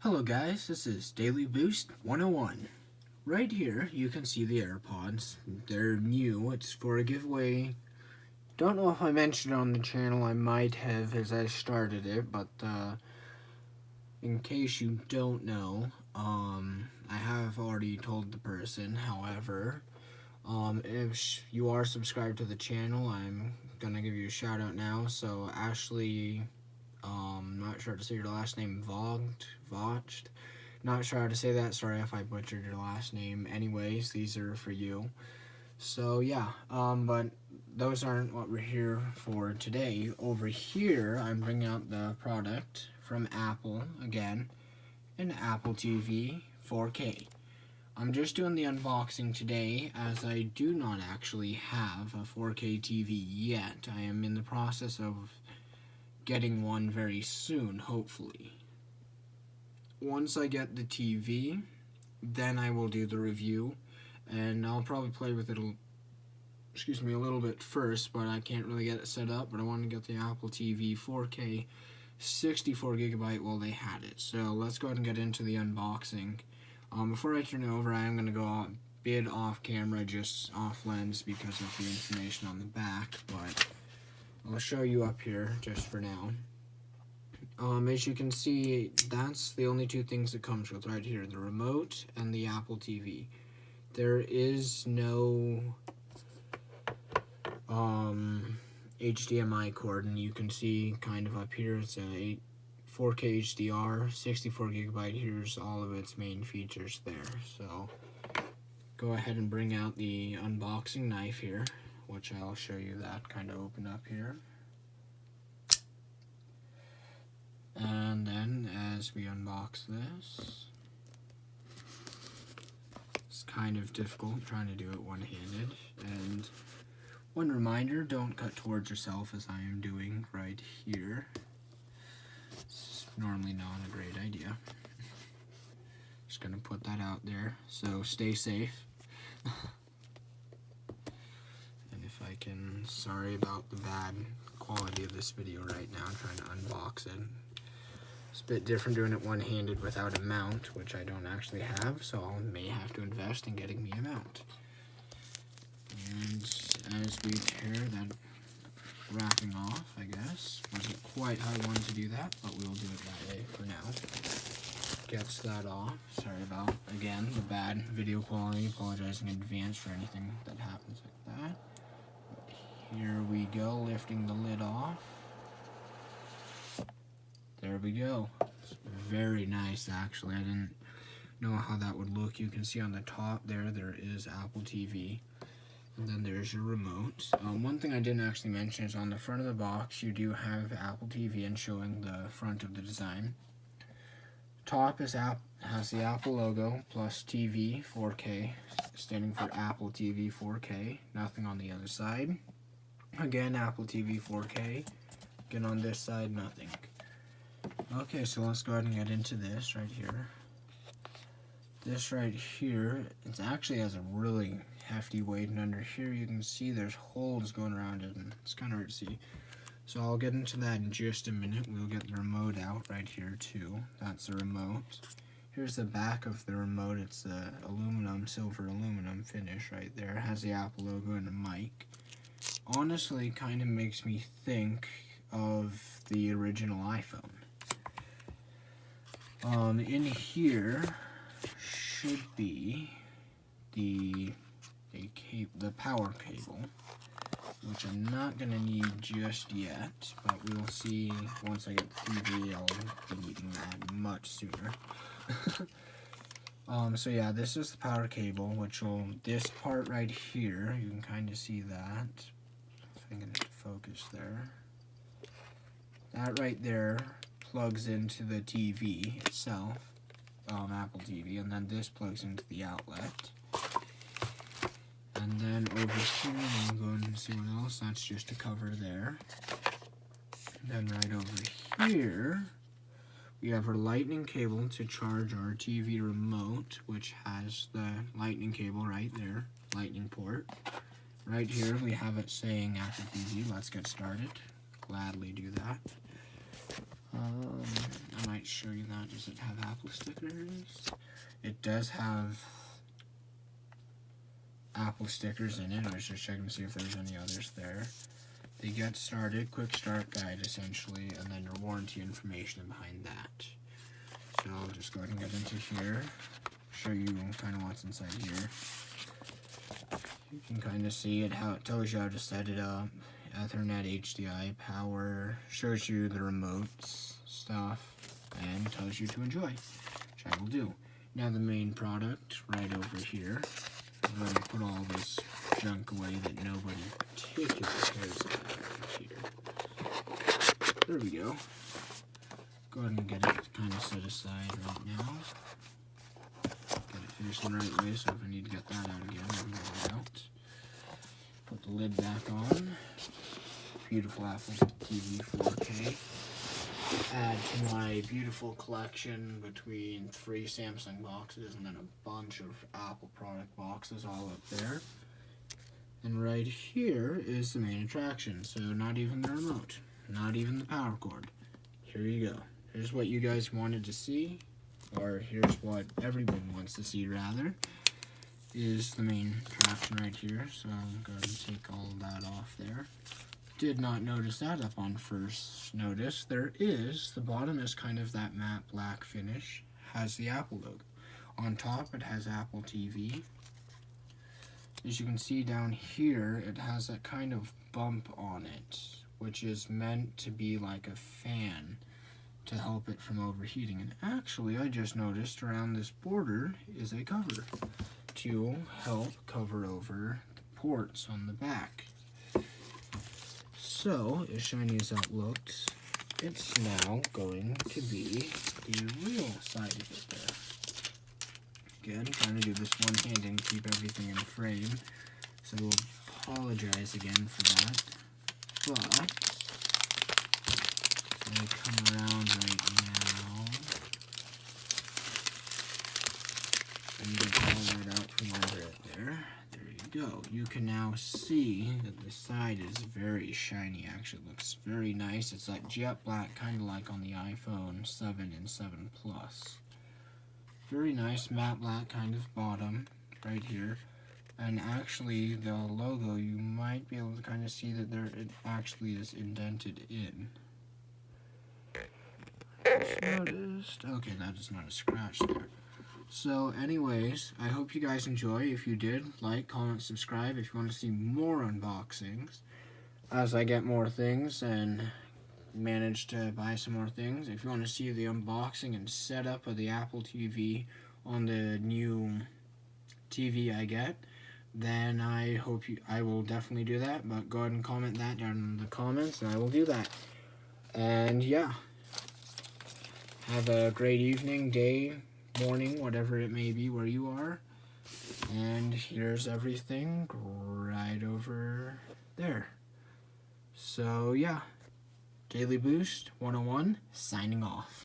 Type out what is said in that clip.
Hello guys, this is Daily Boost 101. Right here you can see the AirPods. They're new, it's for a giveaway. Don't know if I mentioned it on the channel, I might have as I started it, but in case you don't know, I have already told the person. However, if you are subscribed to the channel, I'm gonna give you a shout out now. So Ashley, not sure how to say your last name, Votched. Not sure how to say that, sorry if I butchered your last name. Anyways, these are for you. So yeah, but those aren't what we're here for today. Over here, I'm bringing out the product from Apple, again, an Apple TV 4K. I'm just doing the unboxing today as I do not actually have a 4K TV yet. I am in the process of getting one very soon, hopefully. Once I get the TV, then I will do the review, and I'll probably play with it a little bit first, but I can't really get it set up. But I want to get the Apple TV 4K 64GB while they had it. So let's go ahead and get into the unboxing. Before I turn it over, I am going to go a bit off camera, just off lens because of the information on the back, but I'll show you up here just for now. As you can see, that's the only two things it comes with right here, the remote and the Apple TV. There is no HDMI cord, and you can see kind of up here it's a 4K HDR, 64GB. Here's all of its main features there. So go ahead and bring out the unboxing knife here, which I'll show you that kind of open up here. And then as we unbox this, it's kind of difficult trying to do it one-handed. And one reminder, don't cut towards yourself as I am doing right here. It's normally not a great idea. Just gonna put that out there, so stay safe. And if I can, sorry about the bad quality of this video right now, I'm trying to unbox it. It's a bit different doing it one-handed without a mount, which I don't actually have, so I may have to invest in getting me a mount. And as we tear that wrapping off, I guess, wasn't quite how I wanted to do that, but we'll do it that way for now. Gets that off. Sorry about, again, the bad video quality. Apologize in advance for anything that happens like that. But here we go, lifting the lid off. There we go. It's very nice, actually. I didn't know how that would look. You can see on the top there is Apple TV. And then there's your remote. One thing I didn't actually mention is on the front of the box, you do have Apple TV and showing the front of the design. Top has the Apple logo plus TV 4K, standing for Apple TV 4K. Nothing on the other side. Again, Apple TV 4K. Again, on this side, nothing. Okay, so let's go ahead and get into this right here. This right here, it actually has a really hefty weight, and under here you can see there's holes going around it, and it's kind of hard to see. So I'll get into that in just a minute. We'll get the remote out right here too. That's the remote. Here's the back of the remote. It's a silver aluminum finish right there. It has the Apple logo and a mic. Honestly, kind of makes me think of the original iPhone. In here should be the power cable, which I'm not gonna need just yet, but we'll see once I get the TV. I'll be needing that much sooner. So yeah, this is the power cable, which will, this part right here, you can kind of see that. If I can get it to focus there. That right there plugs into the TV itself, Apple TV, and then this plugs into the outlet. And then over here, we'll go and see what else. That's just a cover there. Then right over here, we have our lightning cable to charge our TV remote, which has the lightning cable right there, lightning port. Right here, we have it saying Apple TV. Let's get started. Gladly do that. I might show you that. Does it have Apple stickers? It does have Apple stickers in it. I was just checking to see if there's any others there. The get started, quick start guide essentially, and then your warranty information behind that. So I'll just go ahead and get into here, show you kind of what's inside here. You can kind of see it, how it tells you how to set it up. Ethernet, HDI, power, shows you the remotes, stuff, and tells you to enjoy, which I will do. Now the main product right over here. I'm going to put all this junk away that nobody particularly cares about here. There we go. Go ahead and get it kind of set aside right now. Get it finished in the right way, so if I need to get that out again, I can get it out. Put the lid back on. Beautiful Apple TV 4K. Add to my beautiful collection between 3 Samsung boxes and then a bunch of Apple product boxes all up there. And right here is the main attraction. So not even the remote, not even the power cord. Here you go. Here's what you guys wanted to see, or here's what everyone wants to see rather, is the main attraction right here. So I'm going to take all of that off there. Did not notice that up on first notice. There is, the bottom is kind of that matte black finish, has the Apple logo. On top it has Apple TV. As you can see down here, it has that kind of bump on it, which is meant to be like a fan to help it from overheating. And actually, I just noticed around this border is a cover to help cover over the ports on the back. So, as shiny as that looked, it's now going to be the real side of it there. Again, trying to do this one-handed and keep everything in frame, so we'll apologize again for that. But, as I come around right now, and get all that out from under it there. There you go. You can now see that the side is very shiny. Actually, it looks very nice. It's like jet black, kind of like on the iPhone 7 and 7 Plus. Very nice matte black kind of bottom right here. And actually, the logo, you might be able to kind of see that it actually is indented in. Just noticed. Okay, that is not a scratch there. So anyways, I hope you guys enjoy. If you did, like, comment, subscribe if you want to see more unboxings. As I get more things and manage to buy some more things. If you want to see the unboxing and setup of the Apple TV on the new TV I get, then I will definitely do that. But go ahead and comment that down in the comments and I will do that. And yeah, have a great evening, day, morning, whatever it may be where you are. And here's everything right over there. So yeah, Daily Boost 101 signing off.